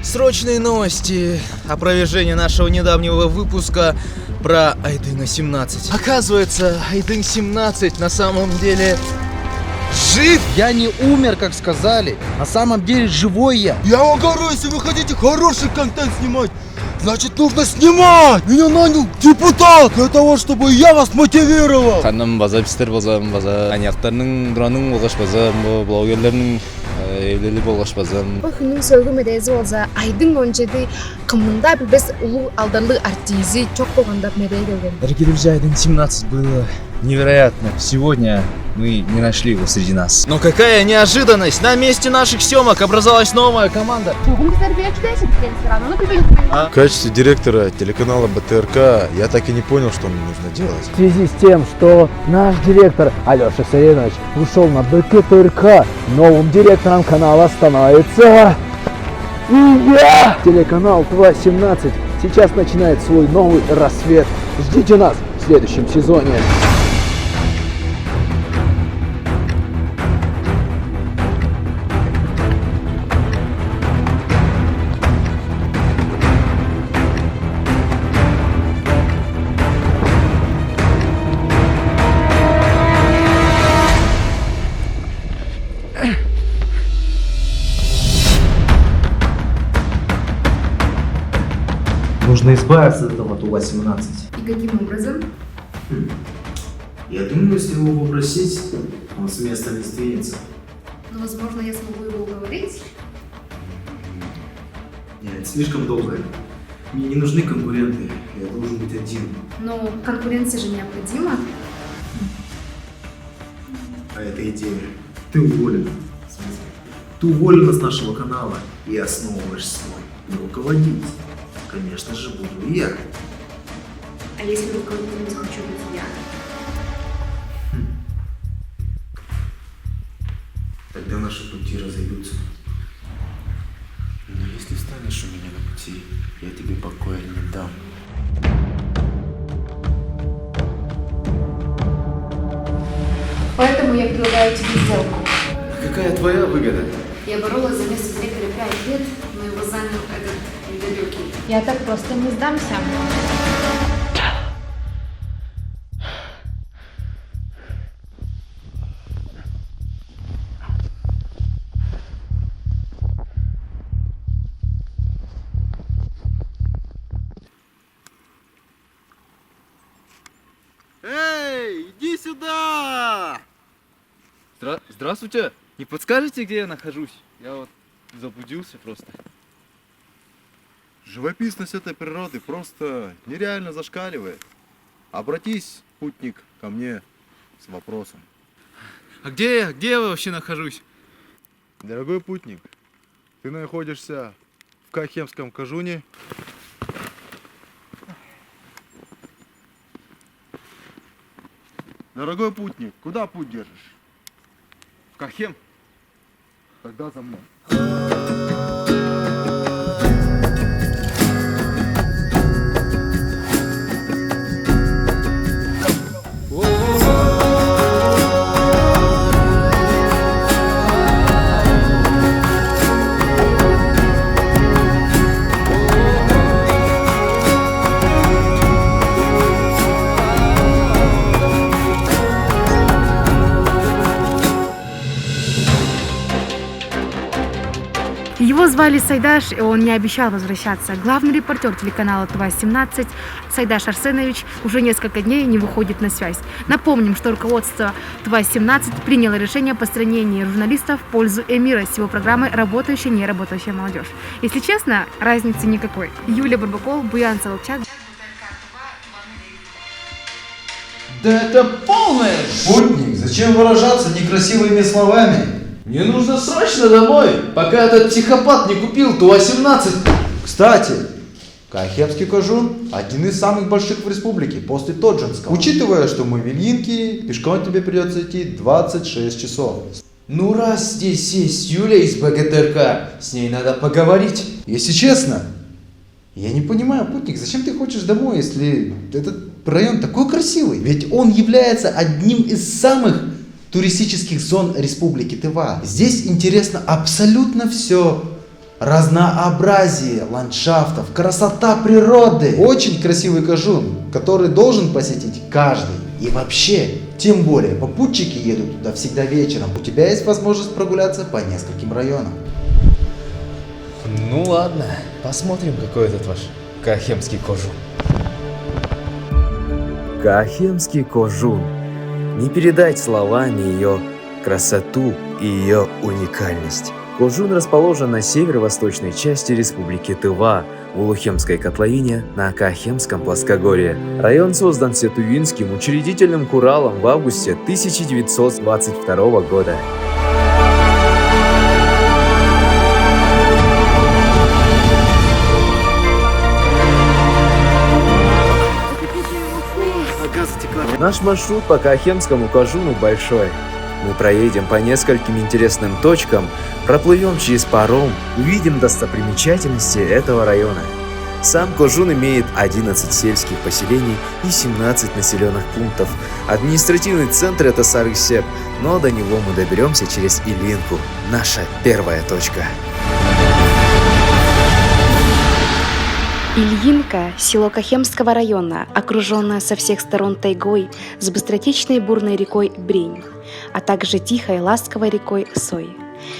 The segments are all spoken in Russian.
Срочные новости. Опровержение нашего недавнего выпуска про Айдына-17. Оказывается, Айдын-17 на самом деле жив. Я не умер, как сказали. На самом деле живой я. Я вам говорю, если вы хотите хороший контент снимать, значит нужно снимать. Меня нанял депутат для того, чтобы я вас мотивировал. Каным база пистер базам база анияктарның дураның болгаш базам блогерлерның элели болгаш базам. Күннің сөлгü медези болса, Айдын ончеди кымында без улуу алдарлы артизи çok болгондап медеге келген. Дорогие друзья, Айдын-17 было невероятно. Сегодня мы не нашли его среди нас. Но какая неожиданность! На месте наших съемок образовалась новая команда. В качестве директора телеканала БТРК я так и не понял, что мне нужно делать. В связи с тем, что наш директор Алеша Саренович ушел на БТРК, новым директором канала становится и я! Телеканал 217 сейчас начинает свой новый рассвет. Ждите нас в следующем сезоне. Нужно избавиться от этого Ту-18. И каким образом? Я думаю, если его попросить, он с места не сдвинется. Ну, возможно, я смогу его уговорить. Нет, слишком долго. Мне не нужны конкуренты, я должен быть один. Но конкуренция же необходима. А это идея. Ты уволен. В смысле? Ты уволена с нашего канала и основываешь свой. И руководить, конечно же, буду и я. А если руководителем захочу быть я? Тогда наши пути разойдутся. Но если встанешь у меня на пути, я тебе покоя не дам. Поэтому я предлагаю тебе сделку. Какая твоя выгода? Я боролась за место директора 5 лет, но его занял этот недалекий. Я так просто не сдамся. Эй, иди сюда! Здравствуйте! Не подскажете, где я нахожусь? Я вот заблудился просто. Живописность этой природы просто нереально зашкаливает. Обратись, путник, ко мне с вопросом. А где я? Где я вообще нахожусь? Дорогой путник, ты находишься в Кахемском Кажуне. Дорогой путник, куда путь держишь? В Кахем? Тогда за мной. Его звали Сайдаш, и он не обещал возвращаться. Главный репортер телеканала ТВА-17 Сайдаш Арсенович уже несколько дней не выходит на связь. Напомним, что руководство ТВА-17 приняло решение о постранении журналистов в пользу Эмира с его программой «Работающая, неработающая молодежь». Если честно, разницы никакой. Юлия Барбакова, Буян Салчак. Да это полное! Путник, зачем выражаться некрасивыми словами? Мне нужно срочно домой, пока этот психопат не купил Ту-18. Кстати, Кахемский Кажун – один из самых больших в республике после Тоджинского. Учитывая, что мы в Ильинке, пешком тебе придется идти 26 часов. Ну раз здесь есть Юля из БГТРК, с ней надо поговорить. Если честно, я не понимаю, путник, зачем ты хочешь домой, если этот район такой красивый? Ведь он является одним из самых туристических зон Республики Тыва. Здесь интересно абсолютно все. разнообразие ландшафтов, красота природы. Очень красивый Кожун, который должен посетить каждый. И вообще, тем более, попутчики едут туда всегда вечером. У тебя есть возможность прогуляться по нескольким районам. Ну ладно, посмотрим, какой этот ваш Каахемский Кожун. Каахемский Кожун. Не передать словами ее красоту и ее уникальность. Кожун расположен на северо-восточной части республики Тыва, в Улухемской котловине на Каахемском плоскогорье. Район создан Сетувинским учредительным хуралом в августе 1922 года. Наш маршрут по Каахемскому Кожуну большой. Мы проедем по нескольким интересным точкам, проплывем через паром, увидим достопримечательности этого района. Сам Кожун имеет 11 сельских поселений и 17 населенных пунктов. Административный центр — это Сарык-Сеп, но до него мы доберемся через Ильинку, наша первая точка. Ильинка – село Каахемского района, окруженное со всех сторон тайгой с быстротечной бурной рекой Брень, а также тихой ласковой рекой Сой.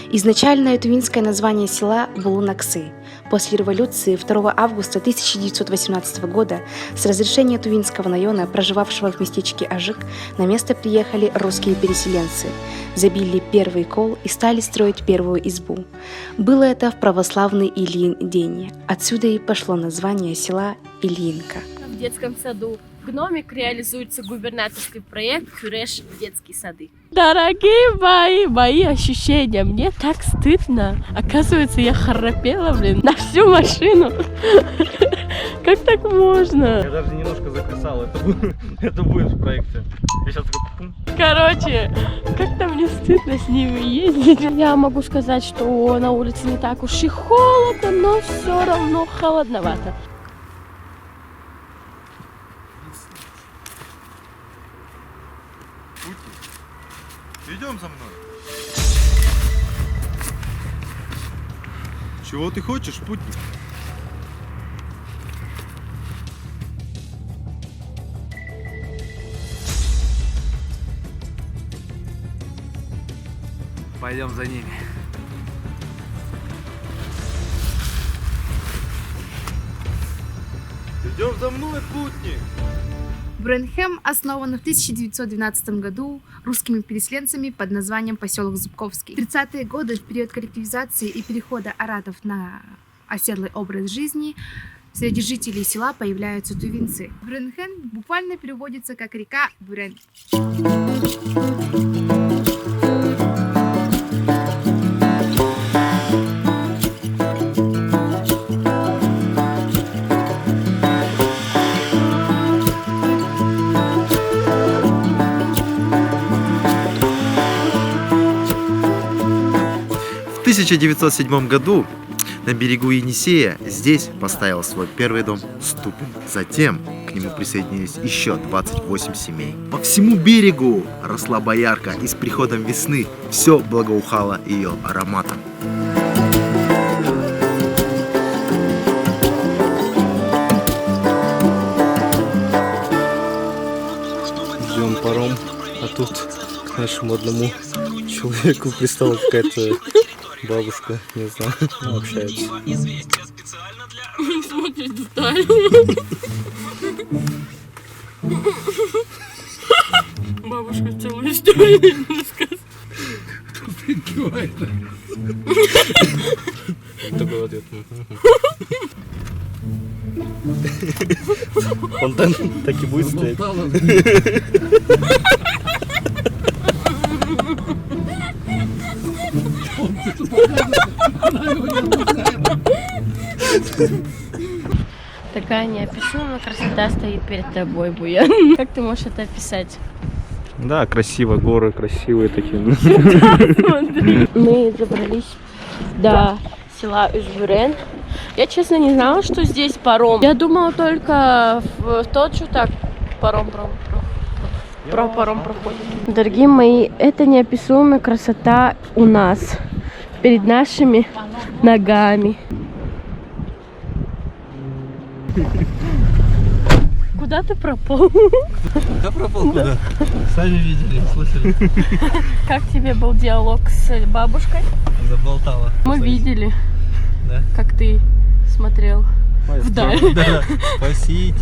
Изначальное тувинское название села – Булунаксы. После революции 2 августа 1918 года с разрешения Тувинского района, проживавшего в местечке Ажик, на место приехали русские переселенцы, забили первый кол и стали строить первую избу. Было это в православный Ильин день. Отсюда и пошло название села Ильинка. В детском саду «Гномик» реализуется губернаторский проект «Кюреш. Детские сады». Дорогие мои ощущения, мне так стыдно. Оказывается, я храпела, на всю машину. Как так можно? Я даже немножко записал, это будет в проекте. Я сейчас такой пум. Короче, как-то мне стыдно с ними ездить. Я могу сказать, что на улице не так уж и холодно, но все равно холодновато. Идем за мной. Чего ты хочешь, путник? Пойдем за ними. Идем за мной, путник. Бренхем основан в 1912 году русскими переселенцами под названием поселок Зубковский. В 30-е годы, в период коллективизации и перехода аратов на оседлый образ жизни, среди жителей села появляются тувинцы. Бренхем буквально переводится как река Брен. В 1907 году на берегу Енисея здесь поставил свой первый дом Ступин. Затем к нему присоединились еще 28 семей. По всему берегу росла боярка, и с приходом весны все благоухало ее ароматом. Ждем паром, а тут к нашему одному человеку пристала какая-то бабушка, не знаю, общается. Смотрит вдаль. Бабушка целую историю рассказывает. Такой ответ. Фонтан так и будет стоять. Такая неописуемая красота стоит перед тобой, Буян. Как ты можешь это описать? Да, красиво, горы красивые такие. Смотри. Мы добрались до села Ужбурен. Я, честно, не знала, что здесь паром. Я думала только в тот, что так паром проходит. Дорогие мои, это неописуемая красота у нас. перед нашими ногами. Куда ты пропал? Я пропал куда? Сами видели, слышали. Как тебе был диалог с бабушкой? Заболтала. Мы видели, Да? как ты смотрел вдаль. Да, спасите.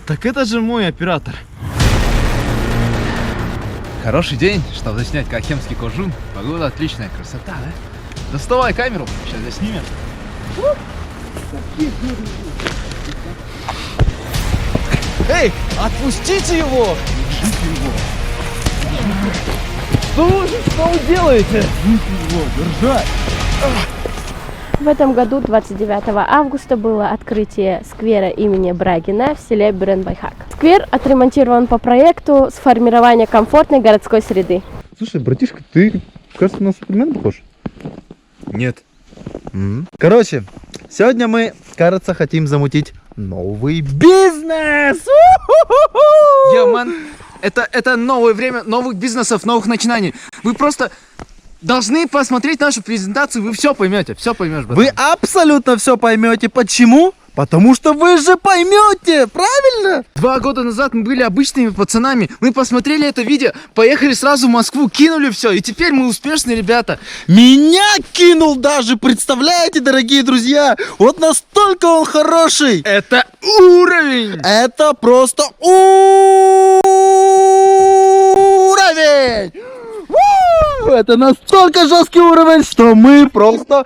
Так это же мой оператор. Хороший день, чтобы заснять Кахемский кожун. Погода отличная, красота, да? Доставай камеру, сейчас заснимем. Эй, отпустите его! Что вы делаете? Его держать! В этом году, 29 августа, было открытие сквера имени Брагина в селе Бюрен-Байхак. Сквер отремонтирован по проекту сформирования комфортной городской среды. Слушай, братишка, ты, кажется, на Супермена похож. Нет. Короче, сегодня мы, кажется, хотим замутить новый бизнес! Ман, это новое время новых бизнесов, новых начинаний. Вы просто должны посмотреть нашу презентацию, вы все поймете, все поймешь. Братан. Вы абсолютно все поймете. Почему? Потому что вы же поймете, правильно? 2 года назад мы были обычными пацанами. Мы посмотрели это видео, поехали сразу в Москву, кинули все, и теперь мы успешные ребята. Меня кинул даже, представляете, дорогие друзья? Вот настолько он хороший. Это уровень. Это просто уровень. Это настолько жесткий уровень, что мы просто...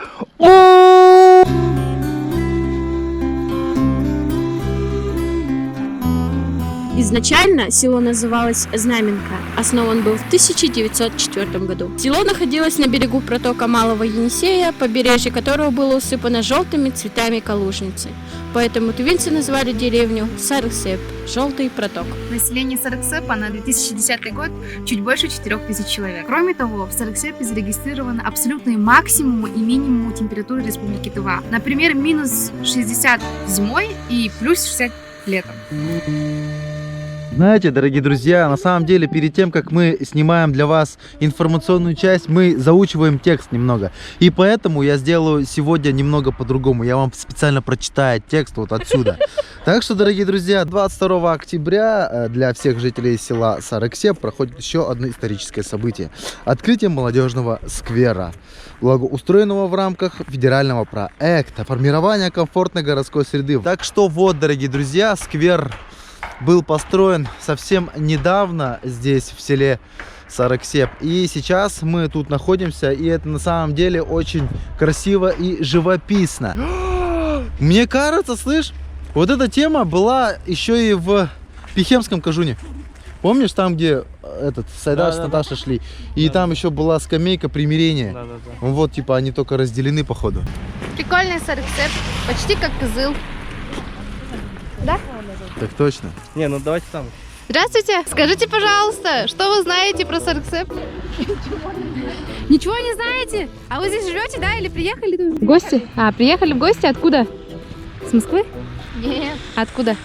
Изначально село называлось Знаменка. Основан был в 1904 году. Село находилось на берегу протока Малого Енисея, побережье которого было усыпано желтыми цветами калужницы. Поэтому тувинцы назвали деревню Сарыксеп – желтый проток. Население Сарыксепа на 2010 год чуть больше 4000 человек. Кроме того, в Сарыксепе зарегистрированы абсолютные максимумы и минимумы температуры Республики Тыва. Например, минус 60 зимой и плюс 60 летом. Знаете, дорогие друзья, на самом деле, перед тем, как мы снимаем для вас информационную часть, мы заучиваем текст немного. И поэтому я сделаю сегодня немного по-другому. Я вам специально прочитаю текст вот отсюда. Так что, дорогие друзья, 22 октября для всех жителей села Сарыксеп проходит еще одно историческое событие. Открытие молодежного сквера, благоустроенного в рамках федерального проекта формирования комфортной городской среды. Так что вот, дорогие друзья, сквер был построен совсем недавно здесь, в селе Сарыксеп. И сейчас мы тут находимся, и это на самом деле очень красиво и живописно. Мне кажется, слышь, вот эта тема была еще и в Пихемском кожуне. Помнишь, там, где Сайдаш с Наташей шли? И там еще была скамейка примирения. Вот, типа, они только разделены, походу. Прикольный Сарыксеп, почти как Кызыл. Да? Так точно. Не, ну давайте там. Здравствуйте! Скажите, пожалуйста, что вы знаете про Сарыксеп? Ничего не знаете? А вы здесь живете, да? Или приехали? В гости? А, приехали в гости? Откуда? С Москвы? Нет. Откуда?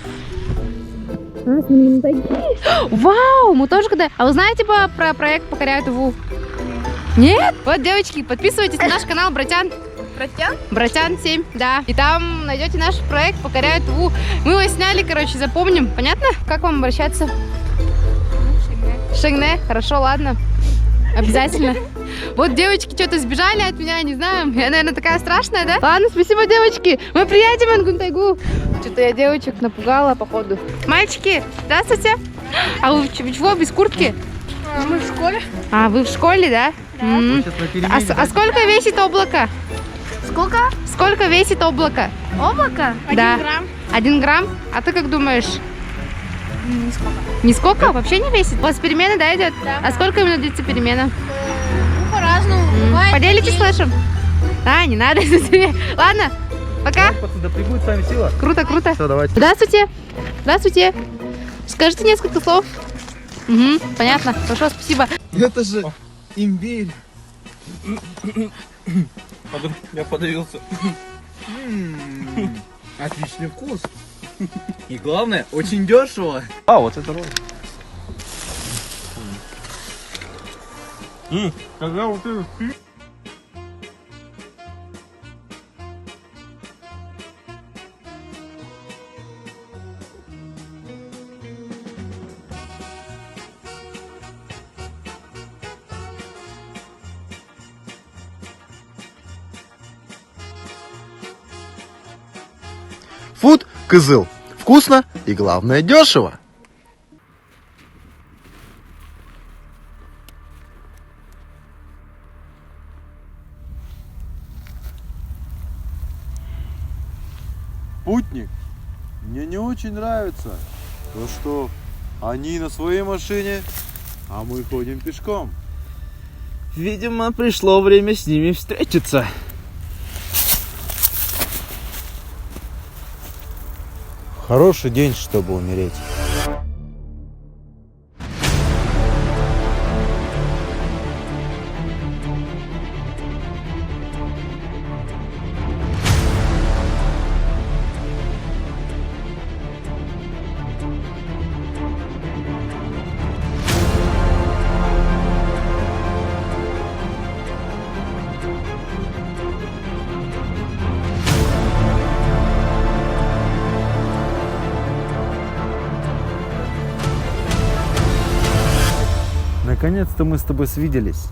Вау, мы тоже когда... А вы знаете про проект «Покоряю Тыву»? Нет? Вот, девочки, подписывайтесь на наш канал «Братян». Братян? Братян 7, да. И там найдете наш проект «Покоряю Тыву». Мы его сняли, короче, запомним. Понятно? Как вам обращаться? Шегне. Хорошо, ладно. Обязательно. Вот девочки что-то сбежали от меня, не знаю. Я, наверное, такая страшная, да? Ладно, спасибо, девочки. Мы приедем в Ингунтайгу. Что-то я девочек напугала, походу. Мальчики, здравствуйте. А вы чего, без куртки? Мы в школе. А, вы в школе, да? А сколько весит облако? Сколько? Сколько весит облако? Облако? 1 Да. грамм. 1 грамм? А ты как думаешь? Нисколько. Нисколько? Вообще не весит? У вас перемена, да, идет? Да. А сколько именно длится перемена? Ну, по-разному. Бывает Поделитесь день. нашим? А, не надо. Ладно. Пока. Да прибудет с вами сила. Круто, круто. Все, давайте. Здравствуйте. Здравствуйте. Скажите несколько слов. Угу, понятно. Хорошо, спасибо. Это же имбирь. Я подавился. Отличный вкус. И главное, очень дешево. А, вот это ролл. Когда вот это... Фуд Кызыл. Вкусно и, главное, дешево. Путник, мне не очень нравится то, что они на своей машине, а мы ходим пешком. Видимо, пришло время с ними встретиться. Хороший день, чтобы умереть. Наконец-то мы с тобой свиделись.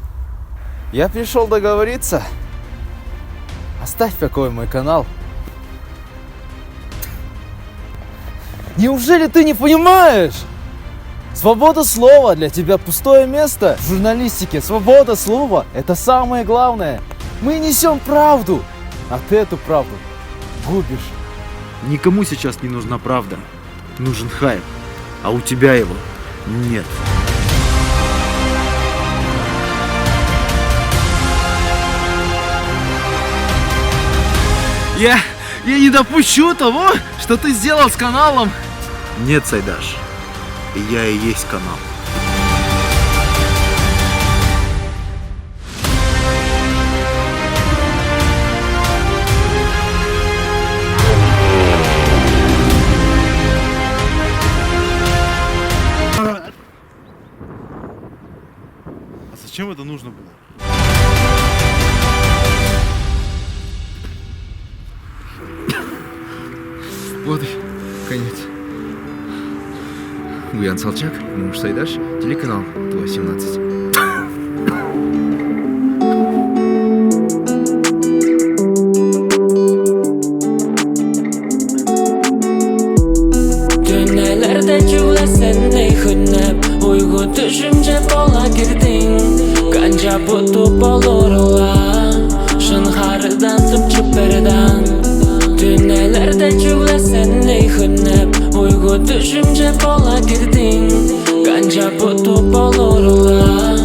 Я пришел договориться. Оставь такой мой канал. Неужели ты не понимаешь? Свобода слова для тебя пустое место в журналистике. Свобода слова – это самое главное. Мы несем правду, а ты эту правду губишь. Никому сейчас не нужна правда. Нужен хайп. А у тебя его нет. Я не допущу того, что ты сделал с каналом. Нет, Сайдаш. Я и есть канал. А зачем это нужно было? Вот и конец. Гуян Салчак, муж Сайдаш, телеканал 217. Tünelerde cüvlesen neyhünep Uygu düşünce bola girdin Kanca butup olurla Şınharıdan tıpçı perdan Tünelerde cüvlesen neyhünep Uygu düşünce bola girdin Kanca butup olurla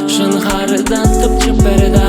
Şınharıdan tıpçı perdan